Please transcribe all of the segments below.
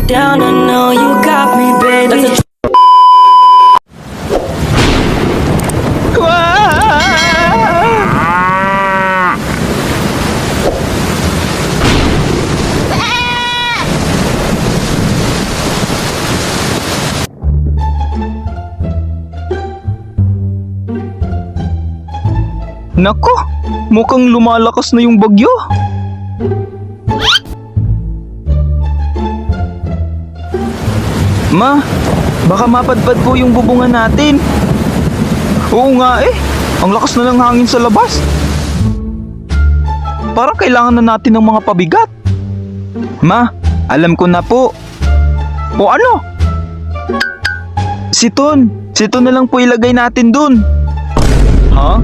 down, I know you got me, baby. Nako, mukhang lumalakas na yung bagyo. Ma, baka mapadpad po yung bubungan natin. Oo nga eh, ang lakas na ng hangin sa labas. Parang kailangan na natin ng mga pabigat. Ma, alam ko na po. O ano? Siton na lang po ilagay natin dun. Ha?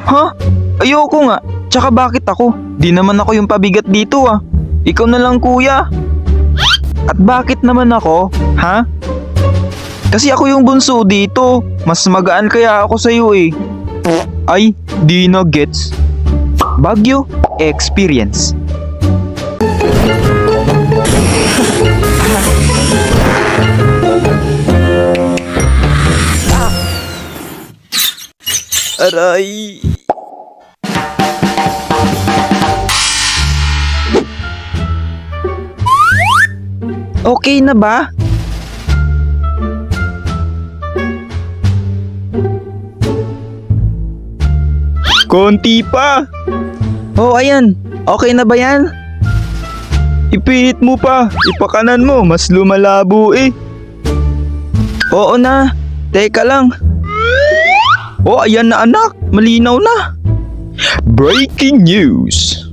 Ha? Ayoko nga. Tsaka bakit ako? Di naman ako yung pabigat dito ah. Ikaw na lang kuya. At bakit naman ako? Ha? Kasi ako yung bunso dito. Mas magaan kaya ako sa'yo eh. Ay, di na gets. Baguio Experience. Aray. Okay na ba? Konti pa. Oh, ayan. Okay na ba yan? Ipihit mo pa. Ipakanan mo. Mas lumalabo eh. Oo na. Teka lang. Oh, ayan na anak. Malinaw na. Breaking news.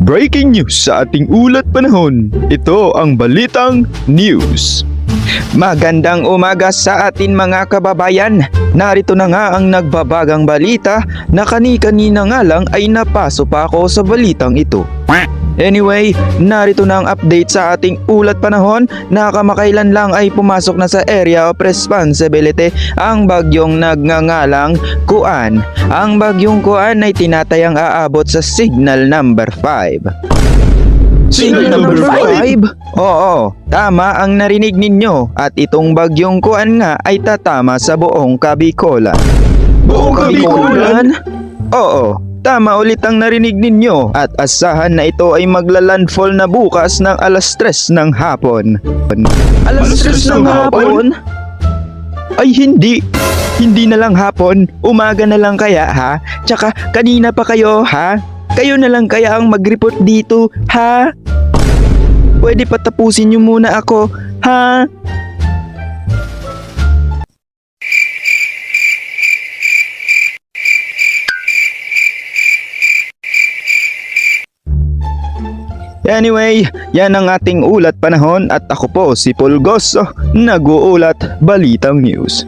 Breaking news sa ating ulat panahon. Ito ang balitang news. Magandang umaga sa atin mga kababayan. Narito na nga ang nagbabagang balita na kani-kanina nga lang ay napaso pa ako sa balitang ito. Anyway, narito na ang update sa ating ulat panahon na kamakailan lang ay pumasok na sa area of responsibility ang bagyong nagngangalang Kuan. Ang bagyong Kuan ay tinatayang aabot sa signal number 5. Signal number 5? Oo, tama ang narinig ninyo at itong bagyong Kuan nga ay tatama sa buong Kabikolan. Buong Kabikolan? Oo, tama ulit ang narinig ninyo at asahan na ito ay maglalandfall na bukas ng alas 3 ng hapon. Alas 3 ng hapon? Ay hindi. Hindi na lang hapon, umaga na lang kaya ha? Tsaka kanina pa kayo ha? Kayo na lang kaya ang mag-report dito ha? Pwede patapusin nyo muna ako ha? Anyway, yan ang ating ulat panahon at ako po si Pulgos, nag-uulat Balitang News.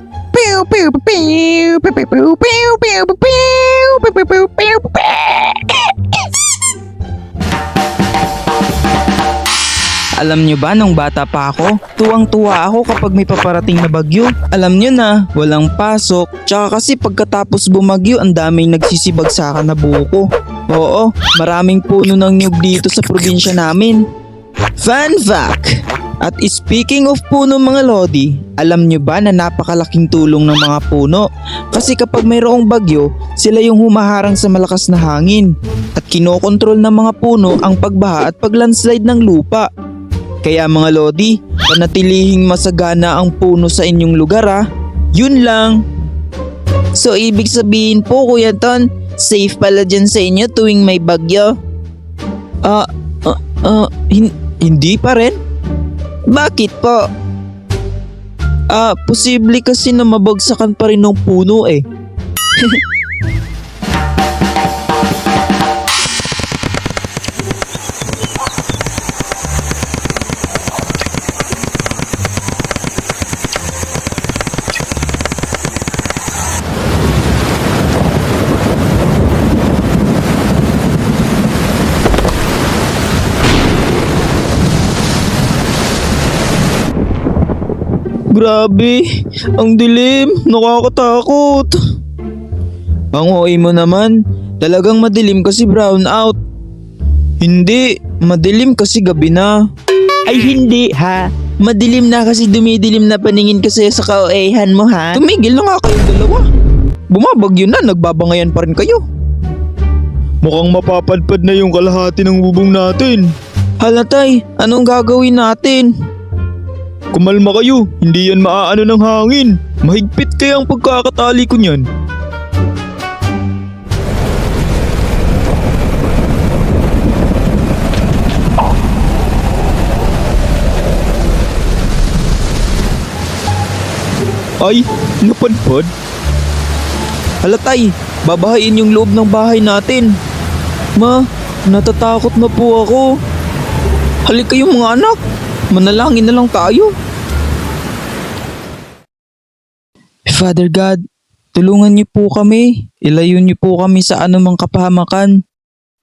Alam nyo ba nung bata pa ako, tuwang-tuwa ako kapag may paparating na bagyo. Alam nyo na, walang pasok, tsaka kasi pagkatapos bumagyo ang daming nagsisibagsakan na buko. Oo, maraming puno ng niyog dito sa probinsya namin. Fun fact! At speaking of puno mga lodi, alam nyo ba na napakalaking tulong ng mga puno? Kasi kapag mayroong bagyo, sila yung humaharang sa malakas na hangin. At kinokontrol ng mga puno ang pagbaha at paglandslide ng lupa. Kaya mga lodi, panatilihing masagana ang puno sa inyong lugar ha. Yun lang. So ibig sabihin po Kuya Ton, safe pala dyan sa inyo tuwing may bagyo? Hindi pa rin? Bakit po? Posible kasi na mabagsakan pa rin ng puno eh. Grabe, ang dilim, nakakatakot. Ang OA mo naman, talagang madilim kasi brown out. Hindi, madilim kasi gabi na. Ay hindi ha. Madilim na kasi dumidilim na paningin kasi sa ka-OA-han mo ha. Tumigil na nga kayong dalawa. Bumabagyo na, nagbabangayan pa rin kayo. Mukhang mapapadpad na yung kalahati ng bubong natin. Halatay, anong gagawin natin? Kumalma kayo, hindi yan maaano ng hangin. Mahigpit kaya ang pagkakatali ko niyan. Ay, napadpad. Halatay, babahain yung loob ng bahay natin. Ma, natatakot na po ako. Halika kayong mga anak, manalangin na lang tayo. Father God, tulungan niyo po kami. Ilayo niyo po kami sa anumang kapahamakan.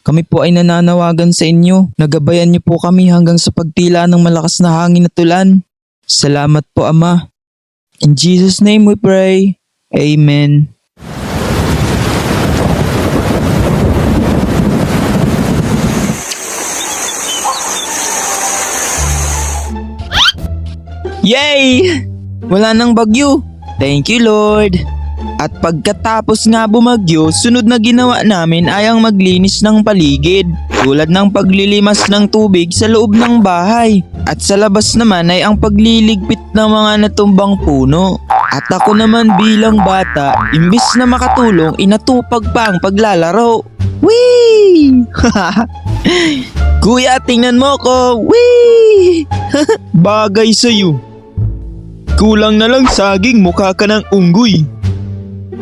Kami po ay nananawagan sa inyo. Nagabayan niyo po kami hanggang sa pagtila ng malakas na hangin at ulan. Salamat po, Ama. In Jesus' name we pray. Amen. Yay! Wala nang bagyo. Thank you, Lord. At pagkatapos nga bumagyo, sunod na ginawa namin ay ang maglinis ng paligid. Tulad ng paglilimas ng tubig sa loob ng bahay. At sa labas naman ay ang pagliligpit ng mga natumbang puno. At ako naman bilang bata, imbis na makatulong, inatupag pa ang paglalaro. Whee! Kuya, tingnan mo ko. Whee! Bagay sa'yo. Kulang na lang saging, mukha ka ng unggoy.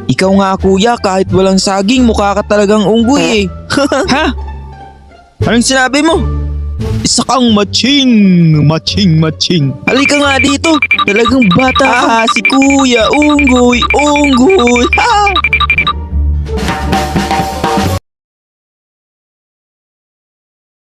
Ikaw nga kuya, kahit walang saging, mukha ka talagang unggoy eh. Ha? Anong sinabi mo? Isa kang matching. Matching. Halika nga dito, talagang bata ka. Si kuya, unggoy. Ha!